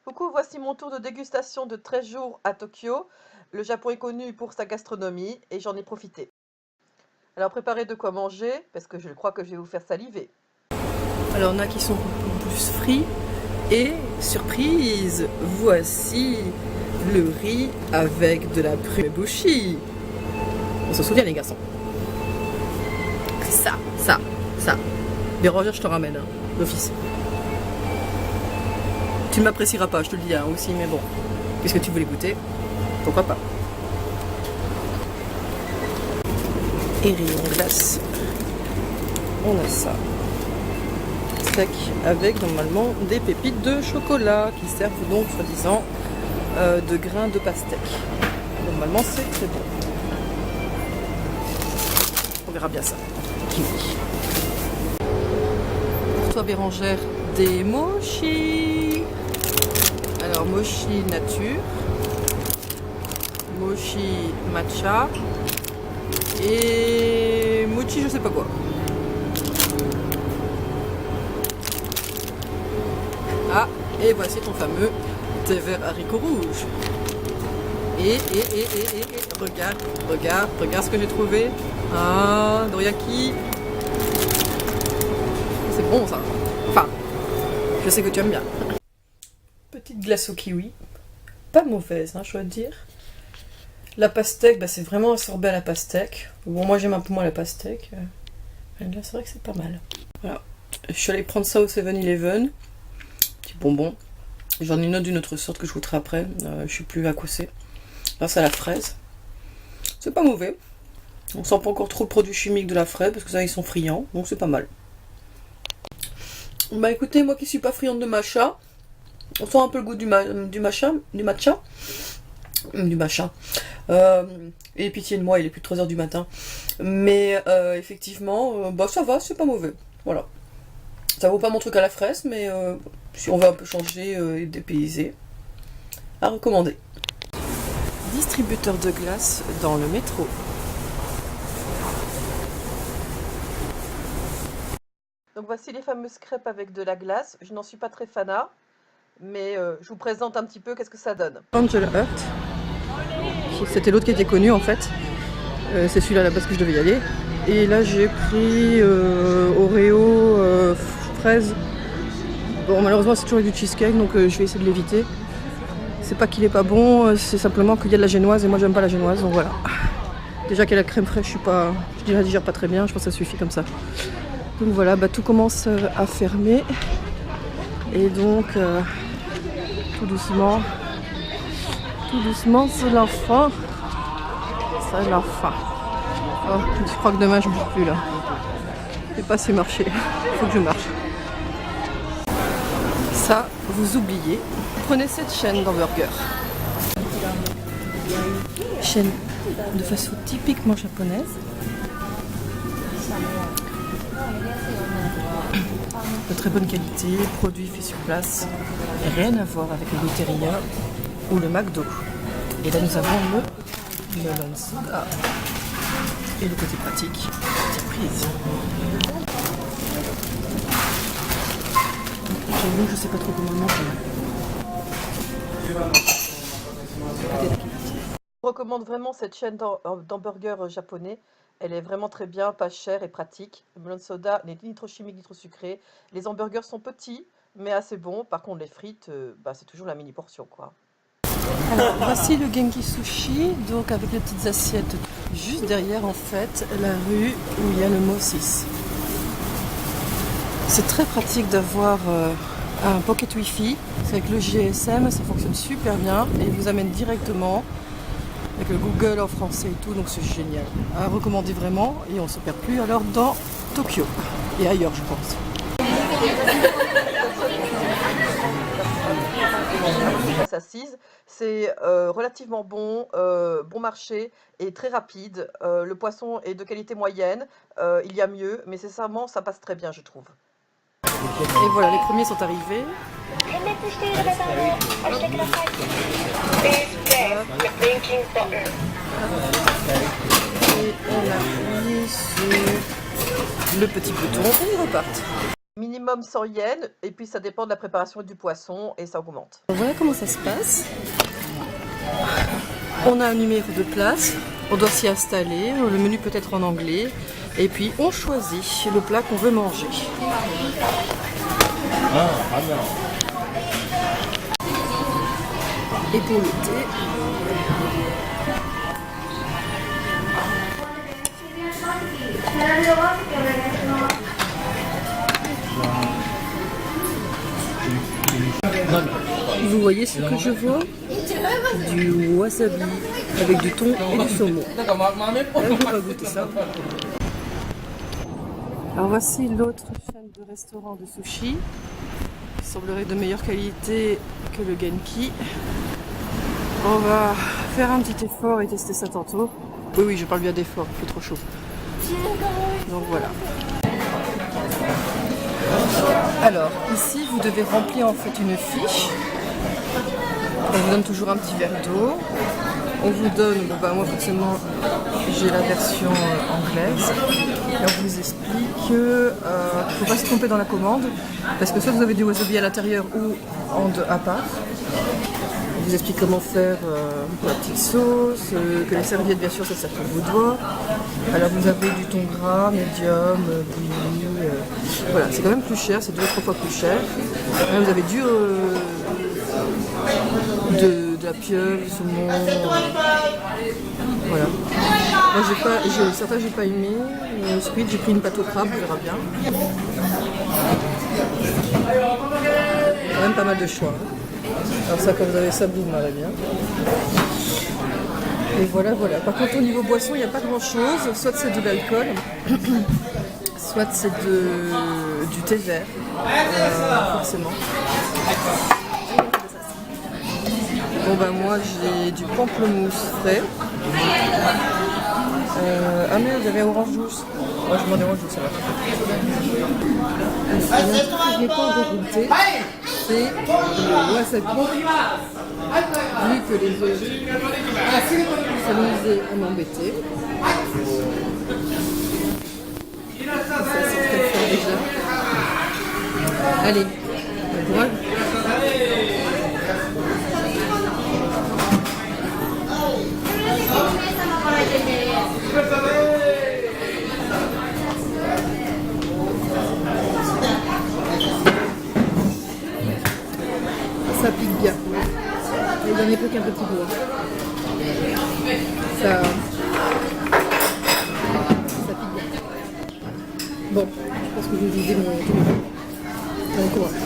Coucou, voici mon tour de dégustation de 13 jours à Tokyo. Le Japon est connu pour sa gastronomie et j'en ai profité. Alors préparez de quoi manger parce que je crois que je vais vous faire saliver. Alors, on a qui sont plus frits. Et surprise, voici le riz avec de la bushi. On se souvient, les garçons. Ça. Bérangère, je te ramène, hein, d'office. Tu ne m'apprécieras pas, je te le dis hein, aussi, mais bon. Qu'est-ce que tu voulais goûter? Pourquoi pas? Et riz en glace. On a ça. Sec avec normalement des pépites de chocolat qui servent donc soi-disant de grains de pastèque. Normalement c'est très bon. On verra bien ça. Kiwi. Pour toi Bérangère, des mochi. Alors mochi nature, mochi matcha et mochi je sais pas quoi. Ah, et voici ton fameux thé vert haricots rouges. Et regarde ce que j'ai trouvé. Ah, doriyaki. C'est bon ça. Enfin, je sais que tu aimes bien. Petite glace au kiwi. Pas mauvaise, hein, je dois te dire. La pastèque, bah, c'est vraiment un sorbet à la pastèque. Bon, moi j'aime un peu moins la pastèque. Là, c'est vrai que c'est pas mal. Voilà. Je suis allée prendre ça au 7-Eleven. Bonbon. J'en ai une autre d'une autre sorte que je goûterai après. Je sais plus à quoi c'est. Là, c'est à la fraise. C'est pas mauvais. On sent pas encore trop le produit chimique de la fraise parce que ça, ils sont friands. Donc, c'est pas mal. Bah écoutez, moi qui suis pas friande de matcha, on sent un peu le goût du matcha. Et pitié de moi, il est plus de 3 h du matin. Mais effectivement, bah ça va, c'est pas mauvais. Voilà. Ça vaut pas mon truc à la fraise, mais si on veut un peu changer et dépayser, à recommander. Distributeur de glace dans le métro. Donc voici les fameuses crêpes avec de la glace. Je n'en suis pas très fanat, mais je vous présente un petit peu qu'est-ce que ça donne. Angel Heart. C'était l'autre qui était connu en fait. C'est celui-là là-bas que je devais y aller. Et là j'ai pris Oreo, fraise. Bon malheureusement c'est toujours avec du cheesecake donc je vais essayer de l'éviter. C'est pas qu'il est pas bon, c'est simplement qu'il y a de la génoise et moi j'aime pas la génoise donc voilà. Déjà qu'il y a la crème fraîche, je la digère pas très bien, je pense que ça suffit comme ça. Donc voilà, bah, tout commence à fermer. Et donc tout doucement c'est la fin. C'est la fin. Oh, je crois que demain je bouge plus là. Je vais pas assez marcher, il faut que je marche. Ça, vous oubliez. Prenez cette chaîne d'hamburger. Chaîne de fast-food typiquement japonaise. De très bonne qualité, produits faits sur place. Rien à voir avec le Loteria ou le McDo. Et là nous avons le melon soda. Et le côté pratique, petite prise. J'avoue, je sais pas trop comment le manger. Je recommande vraiment cette chaîne d'hamburgers japonais. Elle est vraiment très bien, pas chère et pratique. Le melon soda n'est ni trop chimique ni trop sucré. Les hamburgers sont petits, mais assez bons. Par contre, les frites, bah, c'est toujours la mini portion, quoi. Alors, voici le Genki Sushi, donc avec les petites assiettes juste derrière en fait la rue où il y a le Mossis. C'est très pratique d'avoir un pocket wifi, c'est avec le GSM, ça fonctionne super bien et il vous amène directement avec le Google en français et tout, donc c'est génial. À recommander vraiment et on ne se perd plus alors dans Tokyo et ailleurs je pense. Assise, c'est relativement bon, bon marché et très rapide. Le poisson est de qualité moyenne, il y a mieux, mais sincèrement, ça passe très bien, je trouve. Et voilà, les premiers sont arrivés. Et on appuie sur le petit bouton et ils repartent. Minimum minimum 100 yens, et puis ça dépend de la préparation du poisson, et ça augmente. Voilà comment ça se passe. On a un numéro de place, on doit s'y installer, le menu peut être en anglais, et puis on choisit le plat qu'on veut manger. Et pour le thé, vous voyez ce que je vois? Du wasabi avec du thon et du saumon. On va goûter ça. Alors voici l'autre chaîne de restaurants de sushi. Il semblerait de meilleure qualité que le Genki. On va faire un petit effort et tester ça tantôt. Oui, je parle bien d'effort, il fait trop chaud. Donc voilà. Alors, ici, vous devez remplir en fait une fiche. On vous donne toujours un petit verre d'eau. On vous donne, moi forcément, j'ai la version anglaise. Et on vous explique qu'il ne faut pas se tromper dans la commande. Parce que soit vous avez du wasabi à l'intérieur ou à part. On vous explique comment faire la petite sauce, que les serviettes bien sûr ça sert pour vos doigts. Alors vous avez du thon gras, médium, bouilli, voilà, c'est quand même plus cher, c'est 2 à 3 fois plus cher. Là, vous avez de la pieuvre, du saumon, voilà. Moi certains j'ai pas aimé, squid, j'ai pris une pâte au crabe, on verra bien. Quand même pas mal de choix. Alors ça, quand vous avez ça, vous m'arrez bien. Et voilà. Par contre, au niveau boisson, il n'y a pas grand-chose. Soit c'est de l'alcool, soit c'est du thé vert, forcément. Bon moi, j'ai du pamplemousse frais. Ah merde, j'avais orange douce. Moi, je demande orange douce, ça va. Un truc que je n'ai pas encore goûté, c'est le wasabi. Vu que les autres s'amusaient à m'embêter. Ça sent très fort déjà. Allez, courage. Ça pique bien. Il n'en est plus qu'un petit bout. Ça pique bien. Bon, je pense que je vais vider mon courage.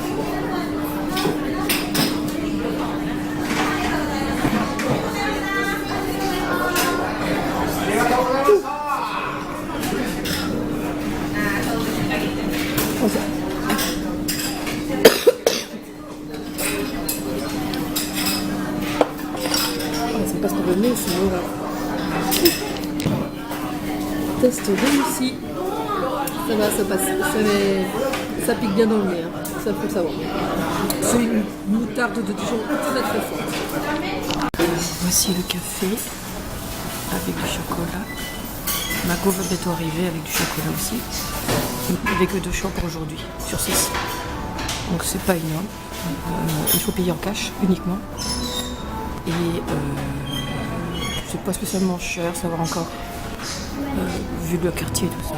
C'est parce qu'on veut mieux, sinon là. Test réussi. Ça va, ça passe. Ça pique bien dans le nez, hein. Ça faut le savoir. C'est une moutarde de Dijon très très forte. Voici le café avec du chocolat. Ma go va bientôt arriver avec du chocolat aussi. Avec 2 choix pour aujourd'hui, sur 6. Donc c'est pas énorme. Il faut payer en cash uniquement. Et c'est pas spécialement cher, ça va encore, vu le quartier et tout ça.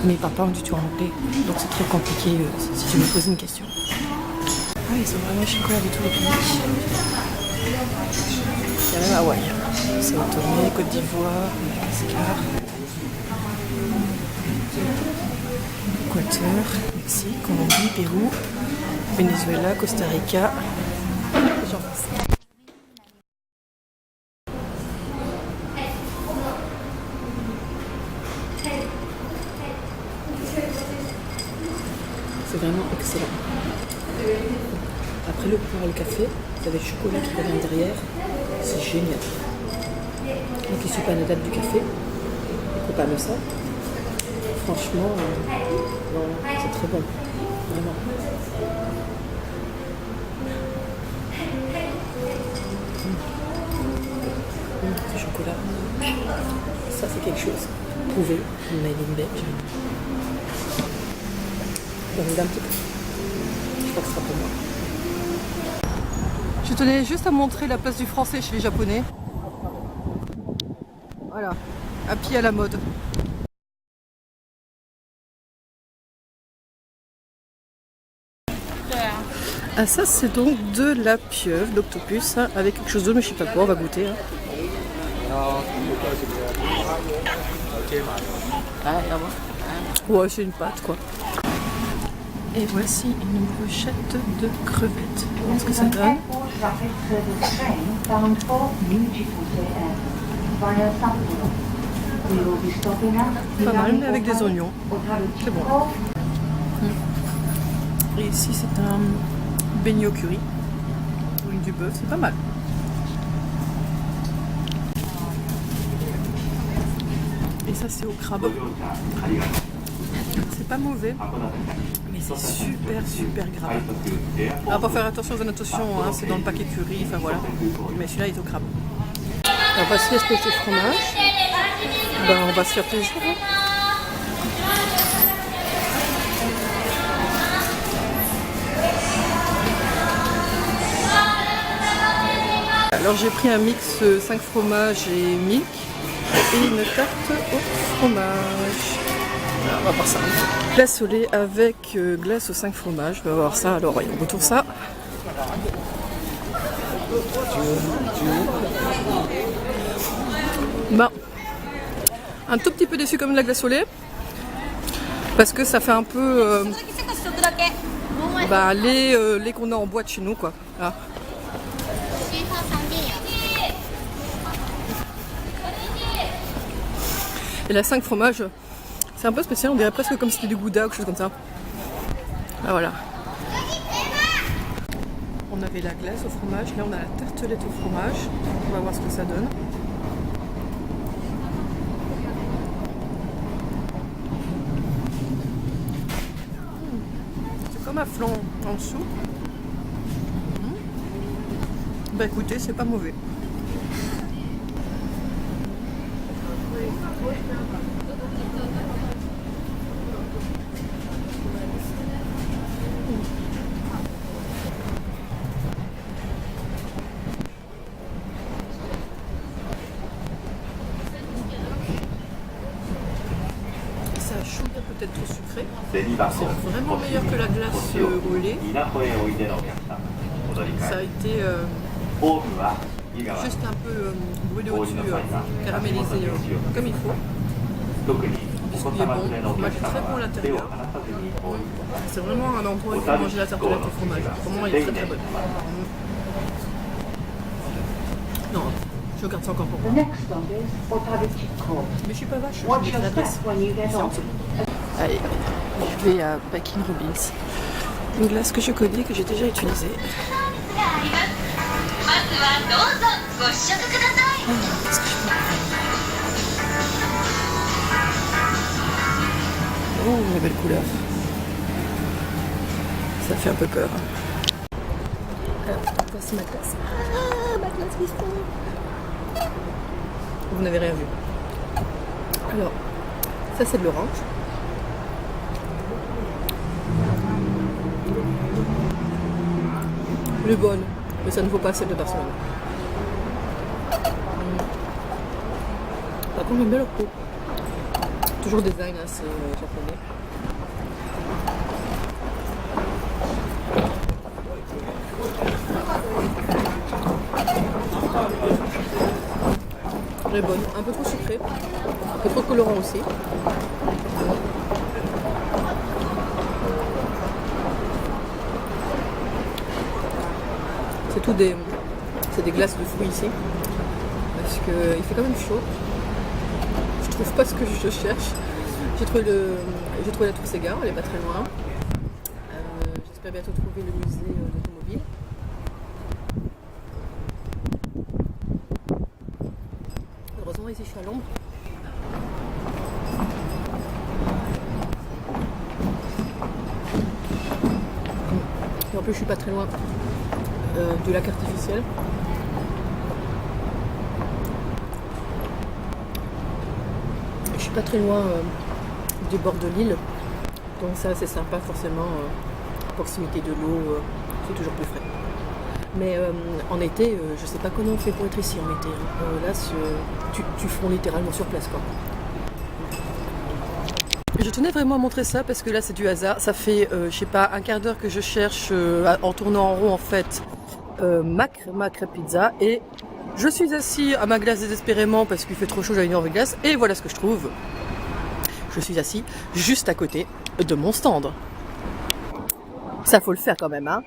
Mes papas ont du tout en anglais, donc c'est très compliqué si tu me poses une question. Ah, ils sont vraiment chocolat de tous les pays. Il y a même Hawaï, Sao Tomé, Côte d'Ivoire, Madagascar, Équateur, Mexique, Colombie, Pérou, Venezuela, Costa Rica, et j'en passe. C'est vraiment excellent. Après le café, vous avez le chocolat qui revient derrière. C'est génial. Donc il suit pas la date du café. Il faut pas me ça. Franchement, c'est très bon. Vraiment. Ce chocolat. Ça c'est quelque chose. Prouvez, made in Belgium. On regarde un petit peu. Je crois que ce sera pour moi. Je tenais juste à montrer la place du français chez les Japonais. Voilà, à pied à la mode. Ah ça c'est donc de la pieuvre, d'octopus, hein, avec quelque chose d'autre mais je sais pas quoi, on va goûter. Hein. Ouais, c'est une pâte quoi. Et voici une brochette de crevettes. On va voir ce que ça donne. Pas mal, mais avec des oignons. C'est bon. Et ici c'est un beignet au curry. Avec du bœuf, c'est pas mal. Et ça c'est au crabe. C'est pas mauvais, mais c'est super gras. Alors pour faire attention aux annotations, hein, c'est dans le paquet curry, enfin voilà. Mais celui-là il est au crabe. Alors voici l'espèce de fromage. Ben, on va se faire plaisir. Hein. Alors j'ai pris un mix 5 fromages et milk et une tarte au fromage. Alors, on va voir ça. Glace au lait avec glace aux 5 fromages. On va voir ça. Alors on retourne ça. Bon. Un tout petit peu déçu comme de la glace au lait. Parce que ça fait un peu lait qu'on a en boîte chez nous quoi. Là. Et la 5 fromages, c'est un peu spécial, on dirait presque comme si c'était du gouda ou quelque chose comme ça. Ah voilà. On avait la glace au fromage, là on a la tartelette au fromage. On va voir ce que ça donne. C'est comme un flan en dessous. Bah écoutez, c'est pas mauvais. Ça a chouïa peut-être trop sucré. C'est vraiment meilleur que la glace au lait. Ça a été juste un peu brûlé au-dessus, caramélisé comme il faut. Biscuit est bon, le fromage est très bon à l'intérieur. C'est vraiment un endroit où il faut manger la tartelette au fromage. Vraiment, elle est très bonne. Non, je garde ça encore pour moi. Mais je suis pas vache, je vais la glace. Allez, je vais à Bakin Robbins. Une glace que je connais, que j'ai déjà utilisée. Qu'est-ce que je peux Oh, la belle couleur. Ça fait un peu peur. Alors, voici ma glace. Ah, ma glace biscuit. Vous n'avez rien vu. Alors, ça c'est de l'orange. Elle est bonne, mais ça ne vaut pas celle de Barcelone. Par contre, j'aime bien leur peau. Toujours design assez japonais. Elle est bonne, un peu trop sucrée, un peu trop colorant aussi. C'est des glaces de fruits ici, parce qu'il fait quand même chaud. Je trouve pas ce que je cherche. J'ai trouvé la Tour Segar, elle est pas très loin. J'espère bientôt trouver le musée d'automobile. Heureusement ici je suis à l'ombre. Et en plus je suis pas très loin du lac artificiel. Je suis pas très loin du bord de l'île, donc ça c'est sympa forcément proximité de l'eau, c'est toujours plus frais. Mais en été, je sais pas comment on fait pour être ici en été. Hein. Là, tu fonds littéralement sur place, quoi. Je tenais vraiment à montrer ça parce que là c'est du hasard. Ça fait, je sais pas, un quart d'heure que je cherche en tournant en rond en fait ma crêpe pizza et je suis assis à ma glace désespérément parce qu'il fait trop chaud, j'avais une envie de glace et voilà ce que je trouve. Je suis assis juste à côté de mon stand. Ça faut le faire quand même, hein.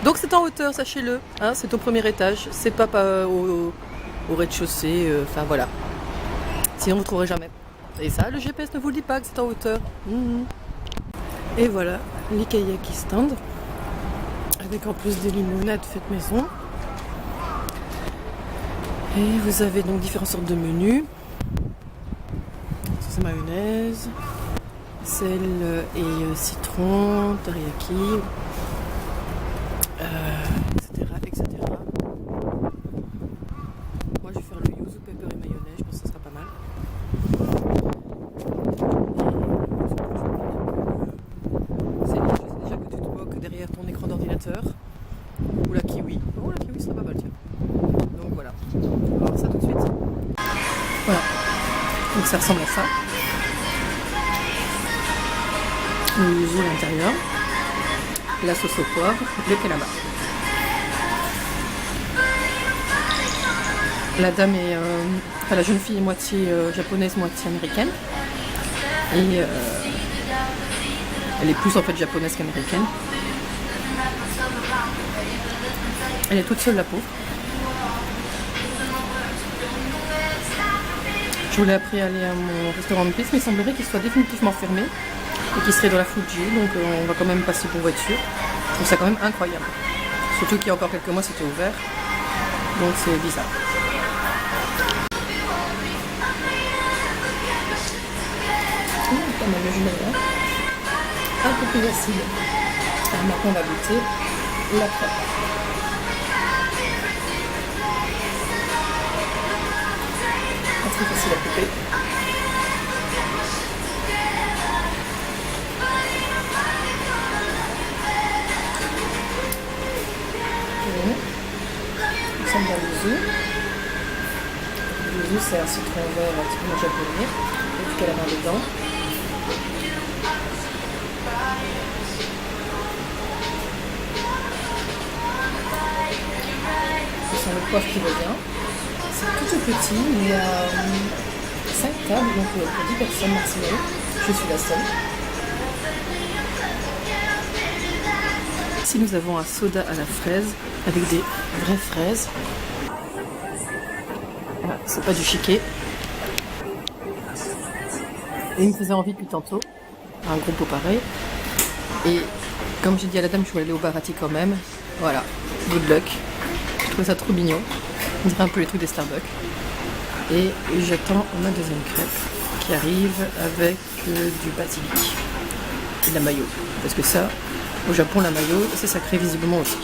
Donc c'est en hauteur, sachez-le, hein, c'est au premier étage, c'est pas au rez-de-chaussée, enfin voilà. Sinon vous trouverez jamais. Et ça, le GPS ne vous le dit pas que c'est en hauteur. Et voilà, l'Ikea qui stand. Avec en plus des limonades faites maison. Et vous avez donc différentes sortes de menus. Sauce mayonnaise, sel et citron, teriyaki, etc., etc. Moi je vais faire le yuzu, pepper et mayonnaise, je pense que ça sera pas mal. Derrière ton écran d'ordinateur ou la kiwi. Oh, la kiwi serait pas mal, tiens. Donc voilà, on va voir ça tout de suite. Voilà, donc ça ressemble à ça. Le yuzu à l'intérieur, la sauce au poivre, le kalama. La dame est, enfin la jeune fille est moitié japonaise, moitié américaine. Et elle est plus en fait japonaise qu'américaine. Elle est toute seule, la pauvre. Je voulais après aller à mon restaurant de piste, mais il semblerait qu'il soit définitivement fermé et qu'il serait dans la Fuji, donc on va quand même passer pour voiture. Je trouve ça quand même incroyable. Surtout qu'il y a encore quelques mois c'était ouvert, donc c'est bizarre. Pas mal de jus un peu plus acide. Alors maintenant on va goûter la crêpe. Très facile à couper. Nous sommes dans le yuzu. Le yuzu c'est un citron vert typiquement japonais, et du calamar dedans. Ce sont le poivre qui revient. C'est tout petit, il y a 5 tables, donc pour 10 personnes maximum. Je suis la seule. Ici nous avons un soda à la fraise avec des vraies fraises. Voilà, c'est pas du chiquet. Et il me faisait envie depuis tantôt, un gros pot pareil. Et comme j'ai dit à la dame, je voulais aller au Barati quand même. Voilà, good luck. Je trouve ça trop mignon. On dirait un peu les trucs des Starbucks. Et j'attends ma deuxième crêpe qui arrive avec du basilic et de la mayo. Parce que ça, au Japon, la mayo, c'est sacré visiblement aussi.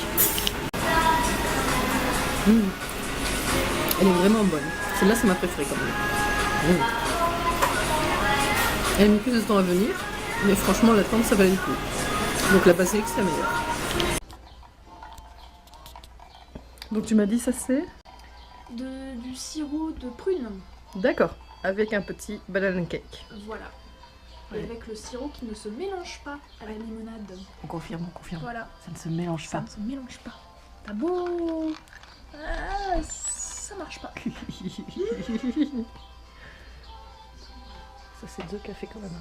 Elle est vraiment bonne. Celle-là, c'est ma préférée quand même. Elle a mis plus de temps à venir, mais franchement, l'attente, ça valait le coup. Donc la basilic, c'est la meilleure. Donc tu m'as dit ça c'est du sirop de prune. D'accord, avec un petit banana cake. Voilà. Et ouais. Avec le sirop qui ne se mélange pas à la limonade. On confirme, on confirme. Voilà. Ça ne se mélange pas. Ça ne se mélange pas. T'as beau... Ah, ça marche pas. Ça c'est 2 cafés quand même.